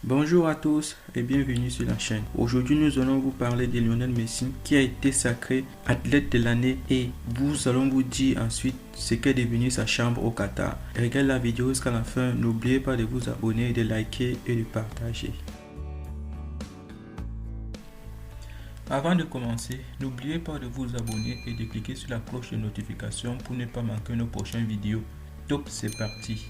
Bonjour à tous et bienvenue sur la chaîne. Aujourd'hui, nous allons vous parler de Lionel Messi qui a été sacré athlète de l'année et nous allons vous dire ensuite ce qu'est devenu sa chambre au Qatar. Regardez la vidéo jusqu'à la fin. N'oubliez pas de vous abonner, de liker et de partager. Avant de commencer, n'oubliez pas de vous abonner et de cliquer sur la cloche de notification pour ne pas manquer nos prochaines vidéos. Top, c'est parti!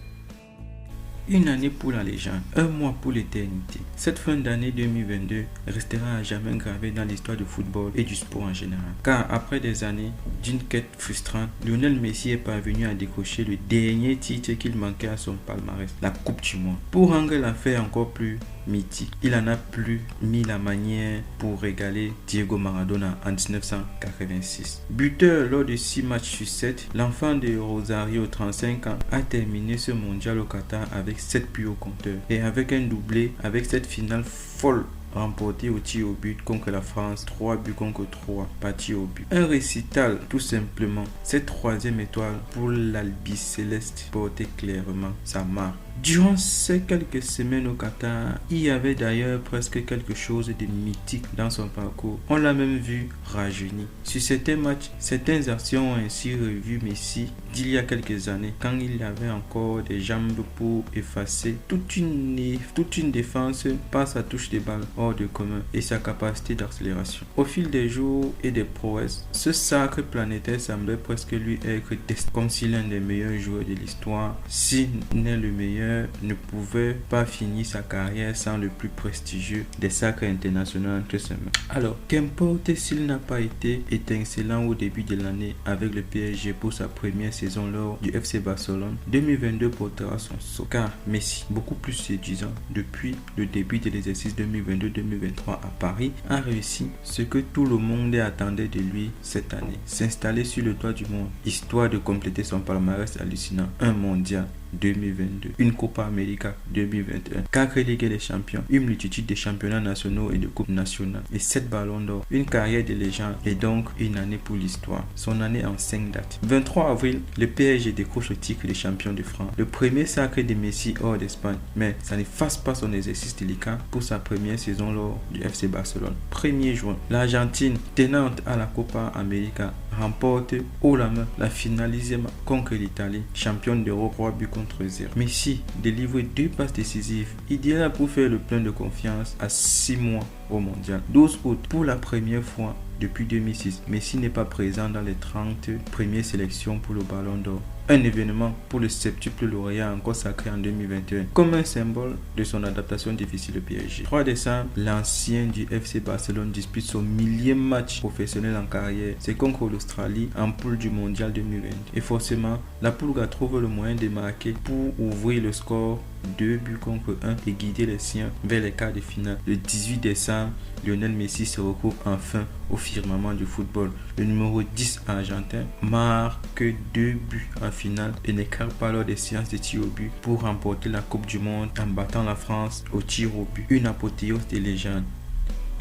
Une année pour la légende, un mois pour l'éternité. Cette fin d'année 2022 restera à jamais gravée dans l'histoire du football et du sport en général. Car après des années d'une quête frustrante, Lionel Messi est parvenu à décrocher le dernier titre qu'il manquait à son palmarès, la Coupe du Monde. Pour rendre l'affaire encore plus mythique, il en a plus mis la manière pour régaler Diego Maradona en 1986. Buteur lors de 6 matchs sur 7, l'enfant de Rosario, 35 ans, a terminé ce mondial au Qatar avec 7 buts au compteur et avec un doublé avec cette finale folle remporté au tir au but contre la France, 3 buts contre 3 par tir au but. Un récital tout simplement. Cette troisième étoile pour l'Albiceleste portait clairement sa marque. Durant ces quelques semaines au Qatar, il y avait d'ailleurs presque quelque chose de mythique dans son parcours. On l'a même vu rajeunir. Sur certains matchs, certaines actions ont ainsi revu Messi d'il y a quelques années, quand il avait encore des jambes pour effacer toute une défense par sa touche de balle hors de commun et sa capacité d'accélération. Au fil des jours et des prouesses, ce sacre planétaire semblait presque lui être testé, comme si l'un des meilleurs joueurs de l'histoire, si n'est le meilleur, ne pouvait pas finir sa carrière sans le plus prestigieux des sacres internationaux entre ses mains. Alors, qu'importe s'il n'a pas été étincelant au début de l'année avec le PSG pour sa première saison lors du FC Barcelone, 2022 portera son sceau. Car Messi, beaucoup plus séduisant depuis le début de l'exercice 2022-2023 à Paris, a réussi ce que tout le monde attendait de lui cette année: s'installer sur le toit du monde, histoire de compléter son palmarès hallucinant. Un mondial 2022, une Copa América 2021, 4 Ligues des Champions, une multitude de championnats nationaux et de coupes nationales et 7 ballons d'or, une carrière de légende et donc une année pour l'histoire. Son année en 5 dates. 23 avril, le PSG décroche le titre de champion de France, le premier sacre de Messi hors d'Espagne, mais ça n'efface pas son exercice délicat pour sa première saison lors du FC Barcelone. 1er juin, l'Argentine, tenante à la Copa América, remporte haut la main la finalisime contre l'Italie, championne d'Europe, 3 buts contre 0. Messi délivre 2 passes décisives, idéales pour faire le plein de confiance à 6 mois au mondial. 12 août, pour la première fois depuis 2006, Messi n'est pas présent dans les 30 premières sélections pour le Ballon d'Or. Un événement pour le septuple lauréat encore sacré en 2021, comme un symbole de son adaptation difficile au PSG. 3 décembre, l'ancien du FC Barcelone dispute son 1000e match professionnel en carrière. C'est contre l'Australie en poule du mondial 2020. Et forcément, la Pulga trouve le moyen de marquer pour ouvrir le score, 2 buts contre 1, et guider les siens vers les quarts de finale. Le 18 décembre, Lionel Messi se recoupe enfin au firmament du football. Le numéro 10 argentin marque 2 buts en finale et n'écarte pas lors des séances de tir au but pour remporter la Coupe du Monde en battant la France au tir au but. Une apothéose de légende.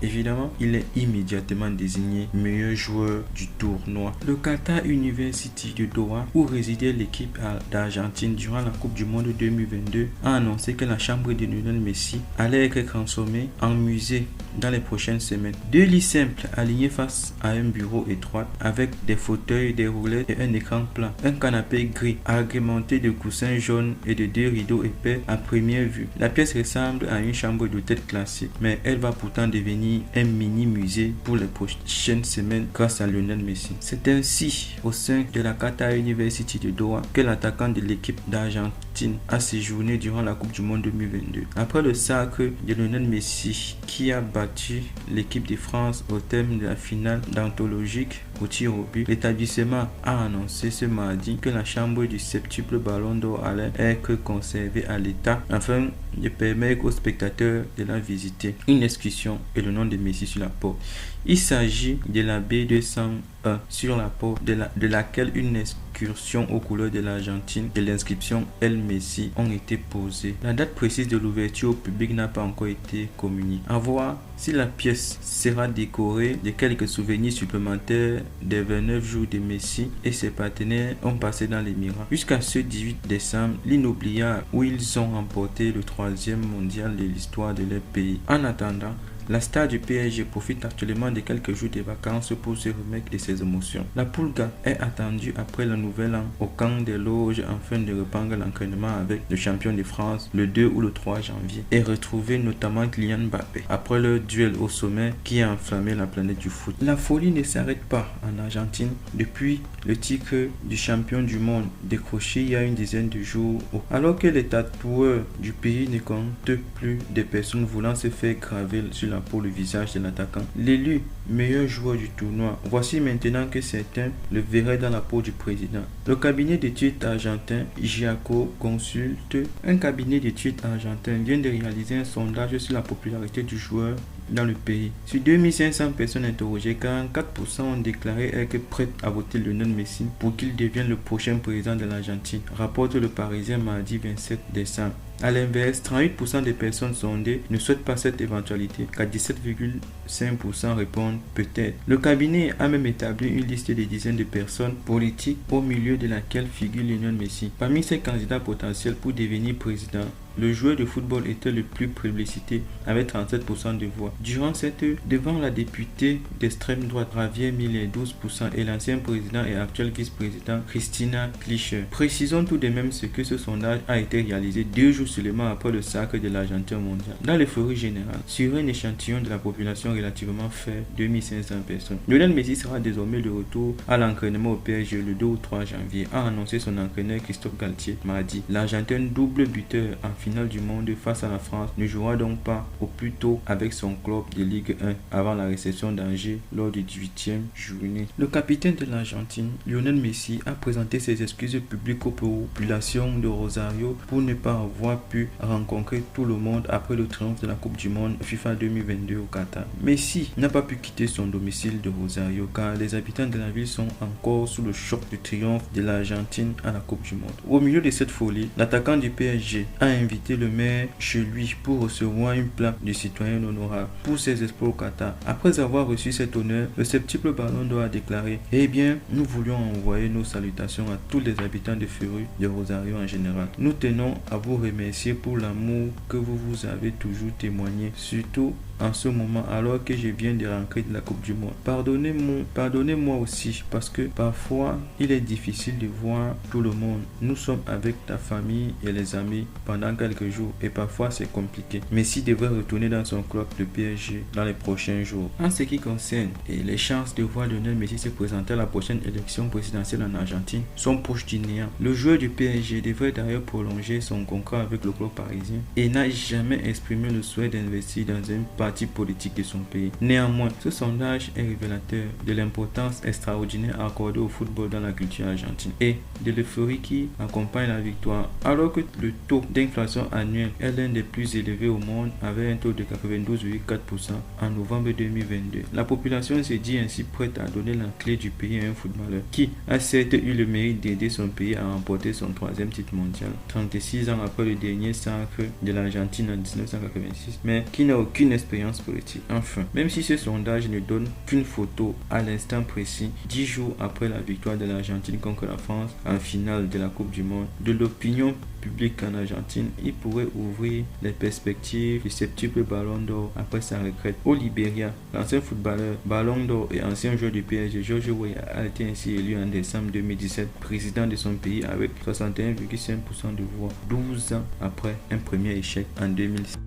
Évidemment, il est immédiatement désigné meilleur joueur du tournoi. Le Qatar University de Doha, où résidait l'équipe d'Argentine durant la Coupe du Monde 2022, a annoncé que la chambre de Lionel Messi allait être transformée en musée dans les prochaines semaines. 2 lits simples alignés face à un bureau étroit avec des fauteuils, des roulettes et un écran plat. Un canapé gris agrémenté de coussins jaunes et de 2 rideaux épais à première vue. La pièce ressemble à une chambre d'hôtel classique, mais elle va pourtant devenir un mini musée pour les prochaines semaines grâce à Lionel Messi. C'est ainsi au sein de la Qatar University de Doha que l'attaquant de l'équipe d'Argentine a séjourné durant la Coupe du Monde 2022. Après le sacre de Lionel Messi qui a battu l'équipe de France au thème de la finale d'anthologique au tir au but, l'établissement a annoncé ce mardi que la chambre du septuple Ballon d'Or allait être conservée à l'état afin de permettre aux spectateurs de la visiter. Une inscription et le nom de Messi sur la porte. Il s'agit de la B201 sur la porte de laquelle une excursion aux couleurs de l'Argentine et l'inscription El Messi ont été posées. La date précise de l'ouverture au public n'a pas encore été communiquée. À voir si la pièce sera décorée de quelques souvenirs supplémentaires des 29 jours de Messi et ses partenaires ont passé dans l'Émirat. Jusqu'à ce 18 décembre, l'inoubliable où ils ont remporté le 3e mondial de l'histoire de leur pays. En attendant, la star du PSG profite actuellement de quelques jours de vacances pour se remettre de ses émotions. La Pulga est attendue après le nouvel an au camp des loges afin de reprendre l'entraînement avec le champion de France le 2 ou le 3 janvier et retrouver notamment Kylian Mbappé après leur duel au sommet qui a enflammé la planète du foot. La folie ne s'arrête pas en Argentine depuis le titre du champion du monde décroché il y a une dizaine de jours. Alors que les tatoueurs du pays ne comptent plus de personnes voulant se faire graver sur la peau le visage de l'attaquant, l'élu meilleur joueur du tournoi. Voici maintenant que certains le verraient dans la peau du président. Le cabinet d'études argentin Giaco Consulte, un cabinet d'études argentin, vient de réaliser un sondage sur la popularité du joueur dans le pays. Sur 2500 personnes interrogées, 44% ont déclaré être prêts à voter Lionel Messi pour qu'il devienne le prochain président de l'Argentine, rapporte le Parisien mardi 27 décembre. A l'inverse, 38% des personnes sondées ne souhaitent pas cette éventualité, car 17,5% répondent peut-être. Le cabinet a même établi une liste de dizaines de personnes politiques au milieu de laquelle figure Lionel Messi. Parmi ces candidats potentiels pour devenir président, le joueur de football était le plus plébiscité avec 37% de voix. Durant cette devant la députée d'extrême droite Javier Milei 12% et l'ancien président et actuel vice-président Cristina Kirchner. Précisons tout de même ce que ce sondage a été réalisé 2 jours seulement après le sacre de l'Argentin mondial. Dans l'euphorie générale, sur un échantillon de la population relativement faible, 2500 personnes, Lionel Messi sera désormais de retour à l'entraînement au PSG le 2 ou 3 janvier, a annoncé son entraîneur Christophe Galtier mardi. L'Argentin double buteur en finale du monde face à la France ne jouera donc pas au plus tôt avec son club de Ligue 1 avant la réception d'Angers lors du 18e journée. Le capitaine de l'Argentine, Lionel Messi, a présenté ses excuses publiques aux populations de Rosario pour ne pas avoir pu rencontrer tout le monde après le triomphe de la Coupe du Monde FIFA 2022 au Qatar. Messi n'a pas pu quitter son domicile de Rosario car les habitants de la ville sont encore sous le choc du triomphe de l'Argentine à la Coupe du Monde. Au milieu de cette folie, l'attaquant du PSG a invité le maire chez lui pour recevoir une plaque de citoyen honorable pour ses exploits au Qatar. Après avoir reçu cet honneur, le septuple Ballon d'Or a déclaré: eh bien, nous voulions envoyer nos salutations à tous les habitants de Ferru, de Rosario en général. Nous tenons à vous remercier pour l'amour que vous avez toujours témoigné, surtout en ce moment alors que je viens de rentrer de la Coupe du Monde. Pardonnez-moi aussi parce que parfois il est difficile de voir tout le monde. Nous sommes avec ta famille et les amis pendant quelques jours et parfois c'est compliqué. Messi devrait retourner dans son club de PSG dans les prochains jours. En ce qui concerne les chances de voir Lionel Messi se présenter à la prochaine élection présidentielle en Argentine sont proches du néant. Le joueur du PSG devrait d'ailleurs prolonger son contrat avec le club parisien et n'a jamais exprimé le souhait d'investir dans un parti politique de son pays. Néanmoins, ce sondage est révélateur de l'importance extraordinaire accordée au football dans la culture argentine et de l'euphorie qui accompagne la victoire. Alors que le taux d'inflation annuel est l'un des plus élevés au monde avec un taux de 92,4% en novembre 2022, la population se dit ainsi prête à donner la clé du pays à un footballeur qui a certes eu le mérite d'aider son pays à remporter son 3e titre mondial 36 ans après le dernier sacre de l'Argentine en 1986, mais qui n'a aucune expérience politique. Enfin, même si ce sondage ne donne qu'une photo à l'instant précis, 10 jours après la victoire de l'Argentine contre la France en finale de la Coupe du Monde, de l'opinion publique en Argentine, il pourrait ouvrir les perspectives du septuple Ballon d'Or après sa retraite. Au Libéria, l'ancien footballeur, Ballon d'Or et ancien joueur du PSG, George Weah, a été ainsi élu en décembre 2017 président de son pays avec 61,5% de voix, 12 ans après un premier échec en 2006.